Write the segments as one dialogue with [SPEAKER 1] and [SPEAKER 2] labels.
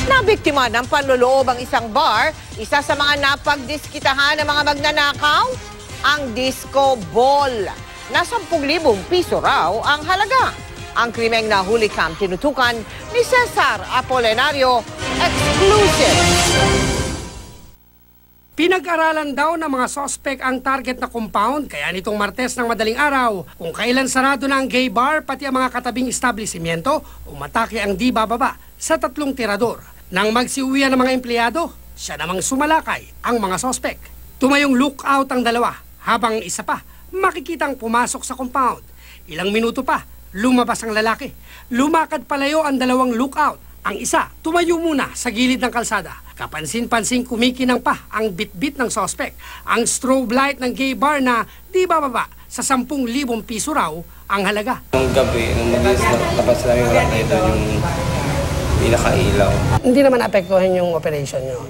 [SPEAKER 1] Nabiktima ng panloloob ang isang bar, isa sa mga napagdiskitahan ng mga magnanakaw, ang disco ball. Na 10,000 piso raw ang halaga. Ang krimeng nahuli kam tinutukan ni Cesar Apolinario, exclusive.
[SPEAKER 2] Pinag-aralan daw ng mga sospek ang target na compound, kaya nitong Martes ng madaling araw, kung kailan sarado na ang gay bar pati ang mga katabing establishmento, umatake ang di bababa sa 3 tirador. Nang magsiuwian ng mga empleyado, siya namang sumalakay ang mga sospek. Tumayong lookout ang dalawa, habang isa pa makikitang pumasok sa compound. Ilang minuto pa, lumabas ang lalaki. Lumakad palayo ang dalawang lookout. Ang isa, tumayo muna sa gilid ng kalsada. Kapansin-pansin kumikinang pa ang bitbit ng sospek. Ang strobe light ng gay bar na di bababa sa 10,000 piso raw ang halaga.
[SPEAKER 3] Nung gabi, nung mag-is, tapos namin wala tayo doon yung pinakailaw.
[SPEAKER 2] Hindi naman apektuhin yung operation nyo.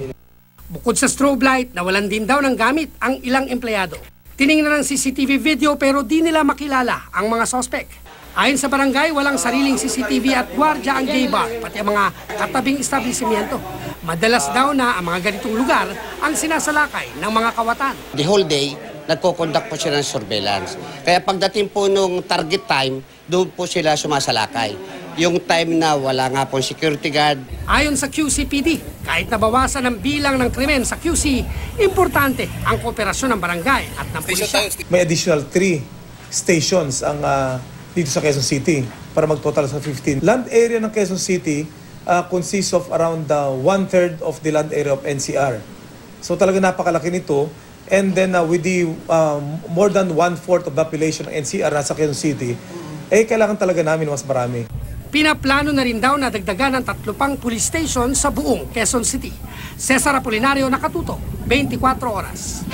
[SPEAKER 2] Bukod sa strobe light, nawalan din daw ng gamit ang ilang empleyado. Tiningnan ng CCTV video pero di nila makilala ang mga sospek. Ayon sa barangay, walang sariling CCTV at gwardya ang gay bar, pati ang mga katabing establishmento. Madalas daw na ang mga ganitong lugar ang sinasalakay ng mga kawatan.
[SPEAKER 4] The whole day, nagko-conduct po sila ng surveillance. Kaya pagdating po nung target time, doon po sila sumasalakay. Yung time na wala nga po security guard.
[SPEAKER 2] Ayon sa QCPD, kahit nabawasan ang bilang ng krimen sa QC, importante ang kooperasyon ng barangay at ng pulisya.
[SPEAKER 5] May additional 3 stations ang dito sa Quezon City para mag-total sa 15. Land area ng Quezon City consists of around 1/3 of the land area of NCR. So talaga napakalaki nito. And then with the more than 1/4 of the population ng NCR nasa Quezon City, kailangan talaga namin mas marami.
[SPEAKER 2] Pinaplano na rin daw na dagdagan ng 3 pang police station sa buong Quezon City. Cesar Apolinario, nakatutok, 24 oras.